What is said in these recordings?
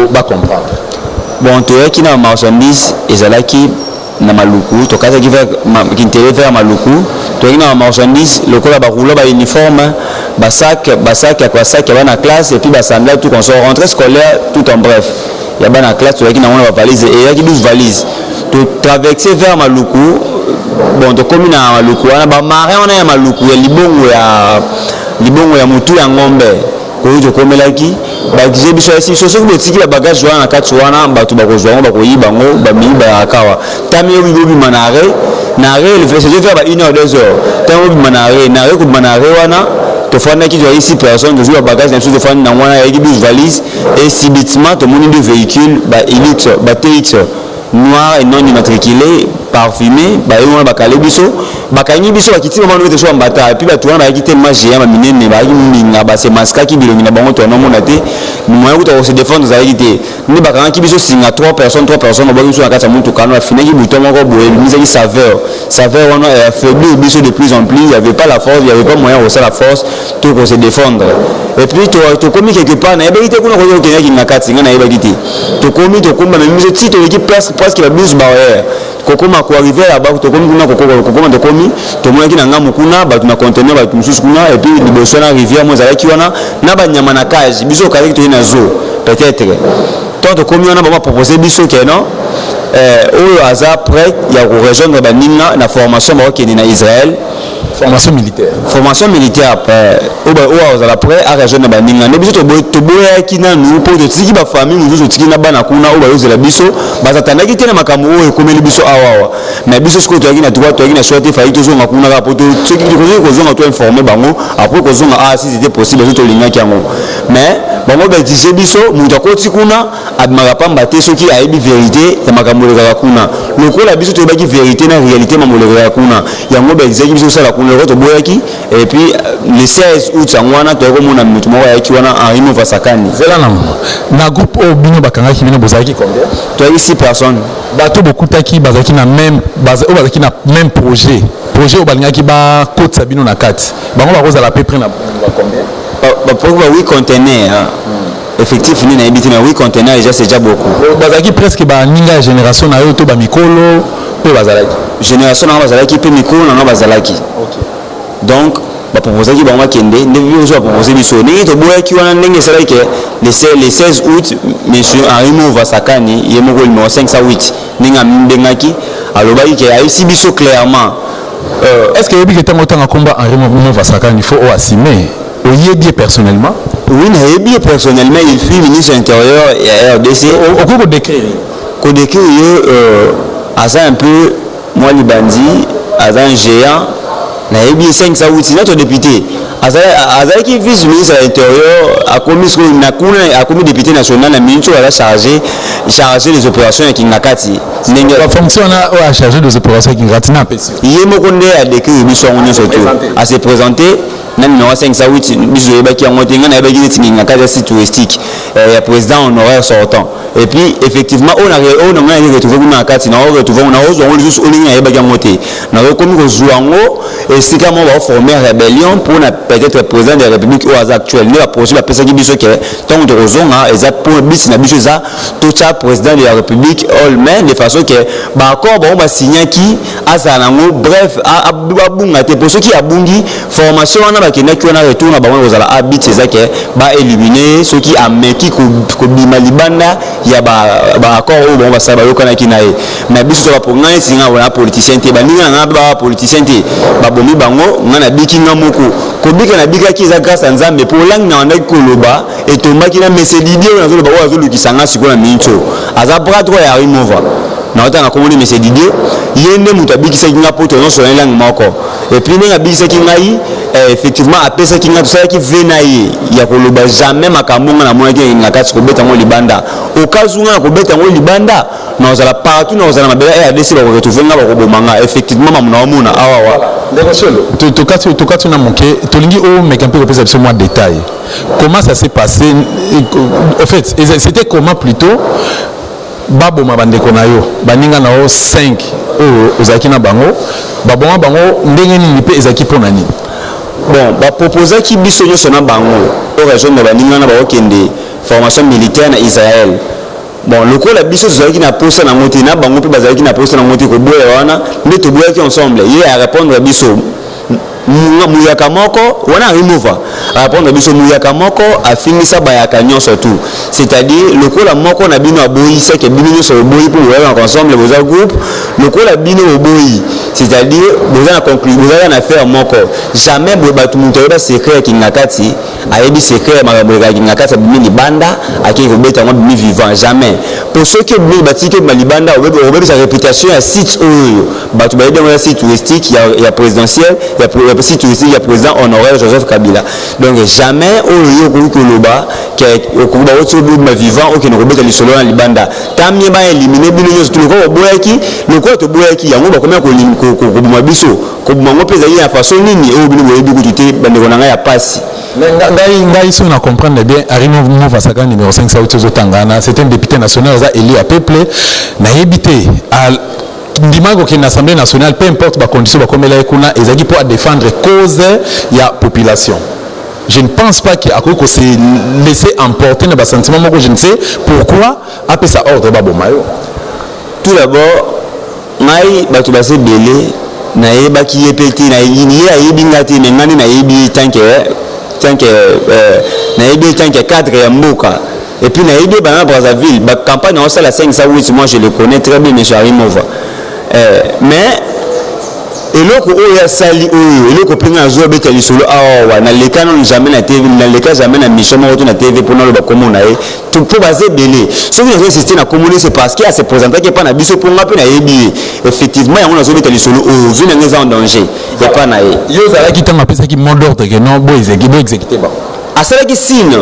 ba comprendre. Bon, tu es qui na marchandise ezalaki na maluku, to kaza ki intérêt vers maluku, tu es na marchandise, le cola ba rouleau ba uniforme, ba sac ya bana classe et puis ba sandales tout qu'on sort rentrée scolaire tout en bref. Il y a bana classe tu es qui na ba valise et il y a qui 12 valises. Tu traverser vers maluku, bon to komi na maluku, na ba marin on a maluku ya libongo ya mutu ya ngombe. Koyo to komelaki ba gize biso esi so so botiki ba bagage wana kati wana bato ba kozwa ba koyiba ngo ba miba akawa tami yo bibi manare le fait c'est faire ba 1 heure 2 heures tami bi manare ko manare wana to fana ki doit ici personne de jouer bagage na so fana na wana ya ki 12 valises et subitement to moni de véhicule ba Hilux ba TX noir et non immatriculé parfumé ba yo ba kale biso ba kanyi biso ba kiti mama no te so ambata et puis ba tuana ba kiti ma géant ba minene ba minga ba se maska ki bilongi na bango to no mona te moyen ko se défendre za kiti ni ba kanyi biso singa 3 personnes ba biso na kata muntu kana fina ki bouton moko boye mise ki saveur on a affaibli biso de plus en plus, il y avait pas la force, il y avait pas moyen de la force tout pour se défendre. Et puis tu commis quelque part na ebiki te kuna ko yo kenya ki na kati ngana ebiki te to commis même mise ti to ki place presque la bus barrière kokoma ko arriver là-bas to komi kuna kokoma to komi to mona ki na ngamu kuna ba tuna conteneur ba tumususu kuna et puis liboso na rivière mo zalaki wana na ba nyama na cage biso kali to ina zo peut-être tant to komi wana ba proposer biso ke non au hasard prêt il y a rejoindre ba ninga na formation ba okeni na Israël formation militaire après au hasard prêt à rejoindre ba ninga ne biso to boya ki na nous pour to tiki ba famille nous tiki na bana kuna au ba yozela biso ba zatandaki tena makambo o ekomeli biso awa mais biso ce que tu as na droit tu as na souhaiter failli to zonga kuna ka poto ce qui ko zonga to informer bango après ko zonga si c'était possible to linga ki yango mais bango ba dise biso mutu akoti kuna abimaka pamba te soki ayebi vérité ya makambo le kuna lokola biso to baki vérité na réalité mamoleka kuna yango ba dise biso sala kuna le to boyaki et puis le 16 août ngwana to ko mona mutu moko ya ki wana Henri Mofasakani zela na groupe o bino bakanga ki bino bozaki combien to yi 6 personnes bato bokutaki bazaki na même bazaki na même projet au balingaki ba côte sabino na kati bango ba kozala peu près na combien ba 8 conteneurs effectif ni na ebiti mais 8 conteneurs déjà c'est déjà beaucoup bazaki presque ba ninga génération na yo to ba mikolo pe bazalaki génération na bazalaki pe mikolo na bazalaki OK donc ba proposer ki bango kende ndenge zo proposer biso ndenge to boya ki wana ndenge c'est que le 16 août monsieur Henri Mofasakani yemoko numéro 508 ninga mbengaki alobaki ke aisi biso clairement est-ce que yebi que tango tanga komba Henri Mofasakani il faut assumer oyedi personnellement oui na yebi personnellement il fut ministre intérieur et RDC au cours de décrire asa un peu moi libandi asa un géant na yebi 5 août notre député azali qui vice ministre de l'intérieur a commis député national na ministre a chargé les opérations à Kingakati ndenge la fonction a chargé des opérations à Kingakati na pesi yemo konde a décrit biso ngone surtout à se présenter na numéro 508 biso yebaki yango tenga na yebaki Kingakati site touristique ya président honoraire sortant et puis effectivement on a retrouvé na kati na retrouvé on a osé juste on a yebaki yango te na komi ko zuango et c'est comment on va former rébellion pour peut-être président de la République au hasard actuel ne la procédure la personne qui biso que tant de raison a exact pour bis na biso ça tout ça président de la République all men de façon que ba accord on va signer qui azanango bref a bunga te pour ceux qui a bungi formation na ba kena qui on a retour na ba on za habit c'est ça que ba éliminer ceux qui a meki ko bima libanda ya ba accord on va ça ba yokana kinae mais biso ba pour ngani singa wala politicien te ba ninga na ba politicien te ba bomi bango ngana bikinga moko ko bika na bika ki za grâce à Nzambe pour lang na ndaki koloba et tomaki na mesedidie na zo ba wa zo lukisanga sikola mincho aza bras droit ya remova na otanga komoni mesedidie yende mutu abikisa kinga poto non so lang moko et puis ninga bikisa kingai effectivement apesa kinga to ça qui venaye ya koloba jamais makambo na mona ki ngakati ko beta ngo libanda okazunga ko beta ngo libanda na ozala partout na ozala mabela et adesi ba ko retrouver nga ba ko bomanga effectivement mamuna mona awa Tokatu na moké, tolingi o mais un peu représenté sur moi détail. Comment ça s'est passé? En fait, c'était comment plutôt? Babo mabande konayo, baninga na o 5 o ozaki na bango, babonga bango ndenge ni pe ezaki pona ni. Bon, ba proposer ki biso nyo sona bango, o région na baninga na ba okende formation militaire na Israël. Bon, le coup la biso qui n'a posé na monté na bango pe bazali qui n'a posé na monté ko boya wana mais to boya qui ensemble il a répondre à biso muyaka moko wana remova répondre à biso muyaka moko afinisa bayaka nyonso tout, c'est-à-dire le coup la moko na bino aboyi c'est que bino so boyi pour voir ensemble vos groupe le coup la bino oboyi, c'est-à-dire vous avez conclu vous avez une affaire moko jamais batu muto ba secret ki ngakati ayebi secret makambo ki ngakati bini banda aki ko beta ngo bini vivant jamais pour ceux qui bini batike malibanda obebi sa réputation à site oyo batu ba yede site touristique il y a présidentiel il y a site touristique il y a président honoraire Joseph Kabila, donc jamais oyo ko loba que ko ba oto bi vivant ou qui ne robeta li solo na libanda tamye ba éliminer bino nyos tout ko boyaki le ko to boyaki yango ba komia ko buma biso ko buma ngo peza ya façon nini o bino boyebi ko tuté bande ko na ya passe ngai si on a comprendre bien Arino Mova Saka numéro 5 Saoutio Tangana, c'est un député national élu à peuple na yebité à Dimago qui est l'Assemblée nationale, peu importe la condition comme elle est ezaki pour défendre cause ya population. Je ne pense pas qu'il a se laisser emporter dans le sentiment que je ne sais pourquoi après ça ordre babomayo. Tout d'abord ngai batu base belé na yeba ki yepeti na yini ya yebingati ngani na yebi tanke na yebi tanke cadre ya mboka et puis na yebi bana Brazzaville ba campagne on ça la 5 ça oui moi je le connais très bien monsieur Arimova mais eloko oyo sali oyo eloko pinga zo beta lisolo awa na lekano jamais na TV na leka jamais na mission moto na TV pour nous ba komona e tout pour baser belé ce qui est système na communiquer c'est parce qu'il a se présenter que pas na biso pour ngapi na yebi effectivement on a zo beta lisolo oyo vient ngeza en danger et pas na e yo zala ki tanga pesa ki mot d'ordre que non bo exécuter ba asalaki sina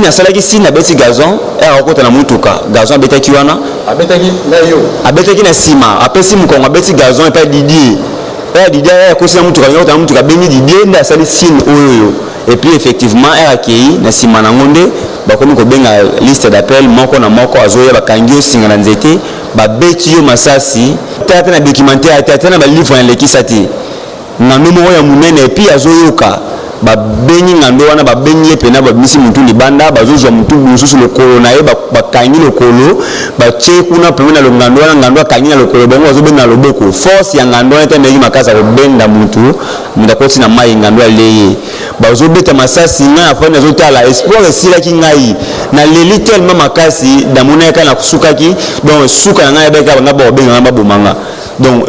asalaki sina beti gazon et akota na mutuka gazon betaki wana abetaki na sima apesi mukongo beti gazon et pas Didier akosi na mutuka nyota mutuka bengi Didier nda asali sine oyo et puis effectivement akei na sima na ngonde bakomi ko benga liste d'appel moko na moko azoya bakangi osinga na nzete babeti yo masasi tata na documentaire tata na ba livre na lekisati na numéro ya munene et puis azoyoka babengi ngando wana babengi epena babisi mutu libanda bazozwa mutu mususu lokolo na ye bakangi lokolo batie kuna pemena lo ngando wana ngando akangi na lokolo bango bazobenga loboko force ya ngando wana tendeki makasa kobenda mutu ndakoti na mai ngando aleye bazobeta masasi nga afanya zotala espoir esilaki ngai na leli tellement makasi damona yaka na kusukaki donc suka na ngai beka banga babenga babomanga donc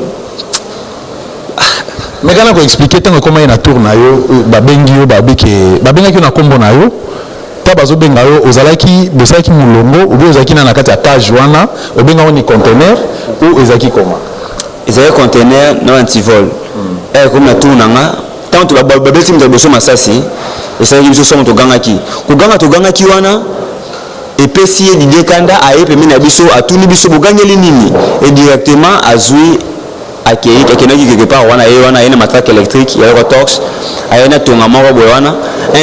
mais quand on expliquer tant comment il y a tour na yo babengi yo babengaki na kombo na yo ta bazo benga yo ozalaki bosaki mulongo ou ozaki na kati ya page wana obenga oni conteneur ou ezaki comment ezaki conteneur na antivol comme na tour nanga tant to babeti mtaboso masasi ezaki biso somo to gangaki wana epesi ye Didier Kanda ayepe mina biso atuni biso bogangeli nini et directement azui akei quelque part wana ena matraque électrique ya rotox ayena tonga moko boy wana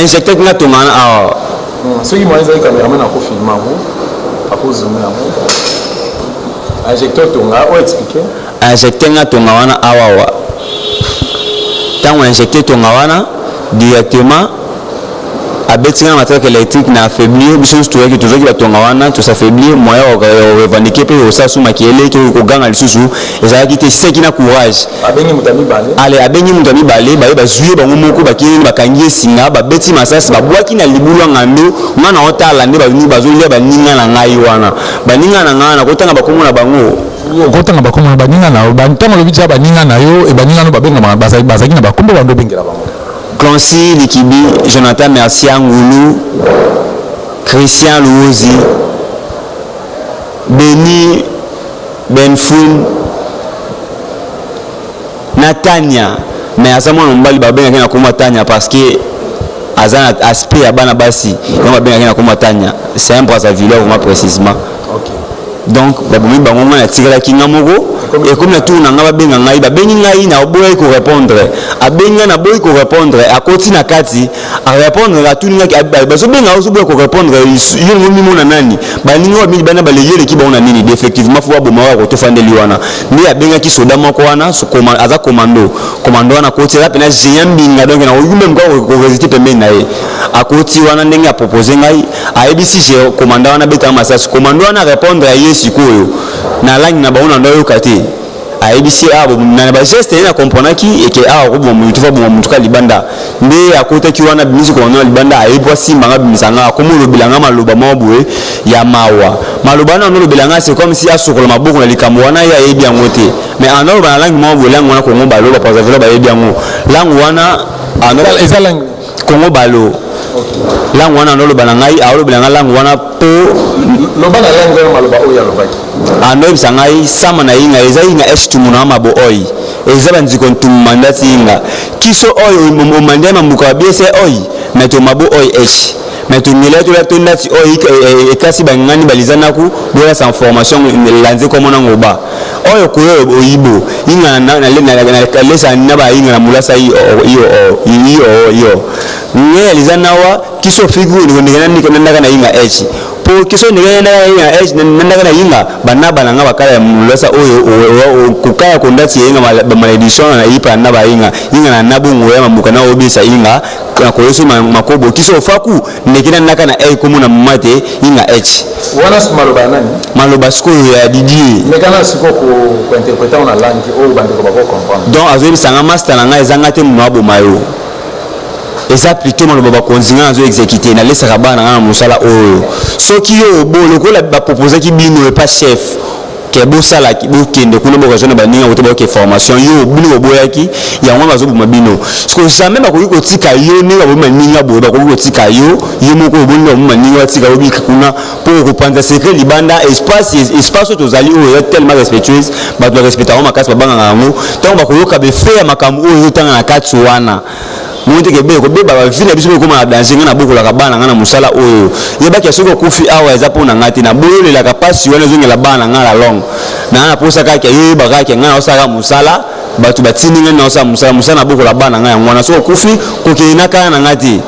injecteur na tonga a ceux qui m'ont dit caméraman a filmé à cause zoomer injecteur tonga o expliquer injecteur na tonga wana awa tango injecteur tonga wana directement abeti na matraque électrique na affaiblir biso tout qui toujours qui va tonga wana tout s'affaiblir moyen au revendiquer pe au sasu makiele to ko ganga lisusu ezalaki te seki na courage abengi mutami balé ba zuye bango moko bakini bakangi singa babeti masasi babwaki na libulu ngando ngana otala nde bazuni bazolia baninga na ngai wana baninga na ngana kotanga bakomona bango kotanga bakomona baninga na bantama lobija baninga na yo e baninga no babenga bazaki na bakombo bando bengela bango Clancy Likibi, Jonathan Mercier Ngoulou, Christian Louozi, Benny Benfoun, Natania, mais à ce moment on va bien na koma Tania parce que azana aspect à bana basi, on va bien na koma Tania. C'est un Brazzaville vraiment précisément. OK. Donc ba bomi bango na tigala kinga moko et comme tout nanga ba benga ngai ba bengi ngai na boye ko répondre a benga na boye ko répondre a koti na kati a répondre à tout ninga ba so benga so boye ko répondre yo ngomi mona nani ba ninga wa mili bana ba leyele ki ba ona nini effectivement faut ba ma ko to fandeli wana ni a benga ki soda moko wana so aza commando wana koti la pena jiambinga donc na oyume mko ko résister pembeni na ye a koti wana ndenge a proposer ngai a ebisi je commando wana beta masasi commando wana répondre à yesi koyo na langue na baona ndo kati a ebisi abo na ba geste na comprendre ki et que a ko bon mutu fa bon mutu ka libanda nde a kota ki wana bimisi ko na libanda a ebwa simba nga bimisanga ko mo lobilanga maloba mabwe ya mawa maloba na no lobilanga c'est comme si a sokola maboko na likambo wana ya ebi angote mais en olo ba langue mabwe langue wana ko ngo balo ba parce ba ebi ango langue wana anolo eza langue kongo balo langue wana no loba ngai a lobilanga langue wana po loba na langue maloba o ya loba anobi sangai sama na inga eza inga estumuna mabo oi eza banziko ntumandati inga kiso oi mandema mbuka biese oi na to mabo oi esh mais to ngela to la to ndati oi e kasi bangani balizana ku bola sa information lanze ko mona ngoba oyo ko oyibo inga na lesa na ba inga na mulasa iyo ngela lizana wa kiso figu ni ngena ni kana na inga esh po kiso ngena inga esh nanda kana inga bana balanga bakala ya mulasa oyo kukaya kondati inga maledition na ipa na ba inga na nabungu ya mamuka na obisa inga na koyeso makobo kiso faku nekina naka na komuna mate inga h wana maloba nani maloba sko ya Didier mekana siko ko interpréter na langue o bande ko ba comprendre donc azobi sanga master na ngai zanga te mwabo mayo eza plutôt maloba ba konzinga azo exécuter na lesa kabana na musala oyo soki yo bolo ko la ba proposer ki bino et pas chef ke bosala ki bokende kuna bokazona baninga botoba ke formation yo bino boyaki yango bazobu mabino sko jamais bakoki kotika yo ne ba maninga boye bakoki kotika yo moko bolinga mo maninga tika obika kuna pour reprendre secret libanda espace tozali oyo tellement respectueuse ba doit respecter ma makasi babanga ngango tant bakoyoka be faire makambo oyo tanga na kati wana monte ke be ko be ba vile biso ko ma danger na boko la kabana ngana musala oyo yebaki asoko kufi awa eza pona ngati na boyo le la kapasi wana zongela bana ngala long na posa ka ke yeba ka ke ngana osaka musala batu batini ngana osaka musala na boko la bana ngana ngwana soko kufi ko ke inaka na ngati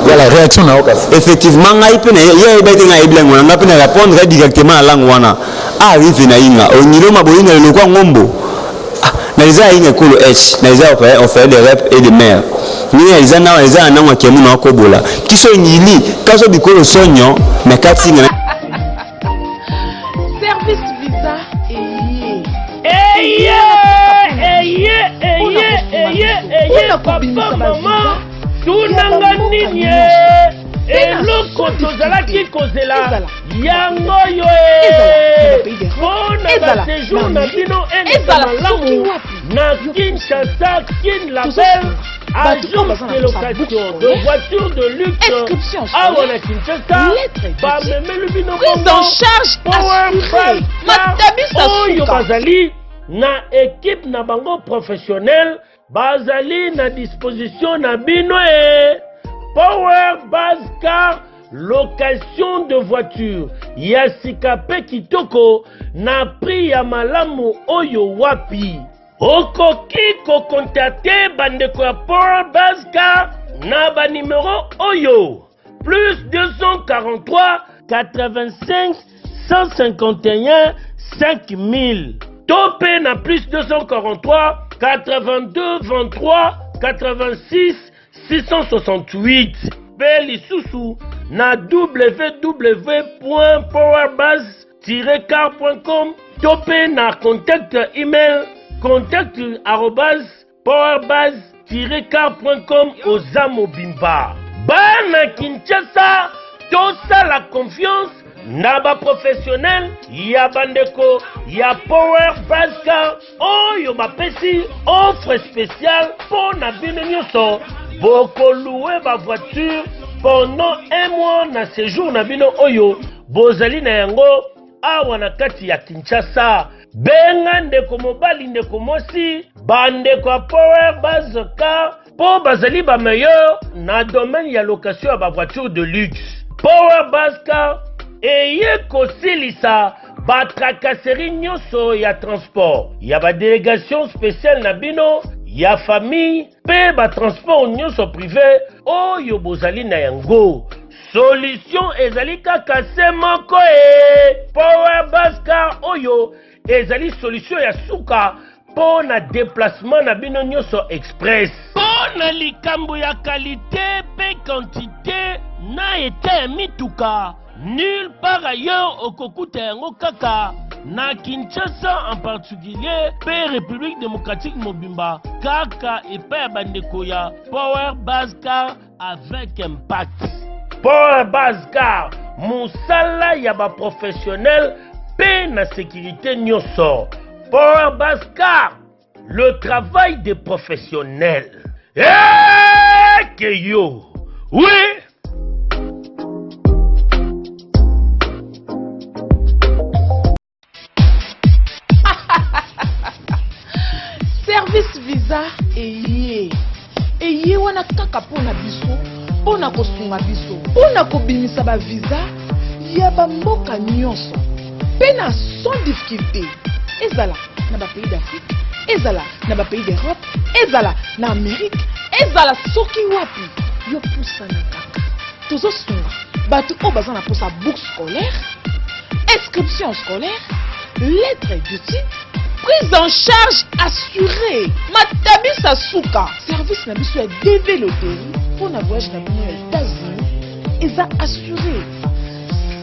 ya la réaction na okasi effectivement ngai pe na ye ba te ngai blanc ngana pe na répondre directement à langue wana arrive na inga onyilo maboyina le kwa ngombo na iza inga kolo h na iza offert des rep et des mères ni iza na ngwa kemu na kobola kiso nyili kaso bikolo sonyo na katinga service visa papa mama tunanga nini eloko tozalaki kozela yango yo mpona baséjour na bino eneza malamu na Kinshasa Kinlabel agence de location de voitures de luxe awa na Kinshasa bamemeli bino prise en charge assurée oyo bazali na équipe na bango professionnel bazali na disposition na bino Power Base Car location de voiture ya sikape kitoko na prix ya malamu oyo wapi okoki kokontakte bandeko ya Power Base Car na ba numéro oyo plus 243 85 151 5000 topé na plus 243 82 23 86 668 Beli Soussou na www.powerbase-car.com topé na contact email contact@powerbase-car.com Ozamo Bimba. Bana Kinshasa, tosa la confiance na ba professionnel ya bandeko ya Power Base Car oyo bapesi offre spéciale pour na bino nyonso boko louer ba voiture pendant un mois na séjour na bino oyo bozali na yango awa na kati ya Kinshasa. Benga ndeko mobali ndeko mosi bandeko ya Power Base Car po bazali ba meilleur na domaine ya location ya ba voiture de luxe. Power Base Car eye kosilisa batracasserie nyonso ya transport ya badélégation spéciale na bino ya famille mpe batransport nyonso privé oyo bozali na yango. Solution ezali kaka se moko Power Bus Car oyo ezali solution ya suka po na déplacement na bino nyonso express. Po na likambo ya qualité pe quantité na ete ya mituka nulle part ailleurs okokuta yango kaka na Kinshasa en particulier pe République démocratique mobimba kaka epai ya bandeko ya Power Bus Car avec impact. Power Bus Car mosala ya ba professionnel pe na sécurité nyonso. Power Bus Car, le travail des professionnels. Que yo, oui. Service Visa eye wana kaka pona biso pona kosunga biso pona kobimisa ba visa ya ba mboka nyonso pena sans difficulté. Ezala na ba pays d'Afrique, ezala na ba pays d'Europe, ezala na Amérique, ezala soki wapi yo pusana kaka tozo sunga bato o bazana pour sa bourse scolaire, inscription scolaire, lettre d'étude, prise en charge assurée. Matabi Sasuka service na biso ya DV Loterie pour na voyage na bino ya États-Unis eza assuré.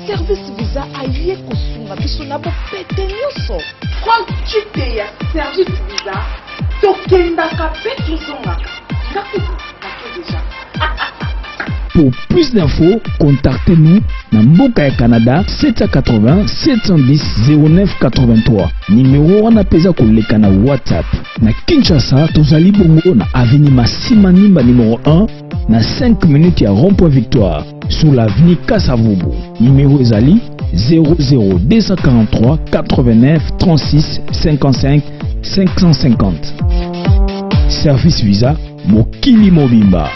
Service Visa aye kosunga biso na bopete nyonso. Quantité ya Service Visa tokendaka pe tozonga ngakuku nake déjà. Pour plus d'infos, contactez-nous na mboka ya Canada 780 710 09 83. Numéro wana peza koleka na WhatsApp. Na Kinshasa tozali bongo na avenue Massima Nimba numéro 1 na 5 minutes ya rond-point Victoire sur l'avenue Kasavubu. Numéro ezali 00 243 89 36 55 550. Service Visa Mokili Mobimba.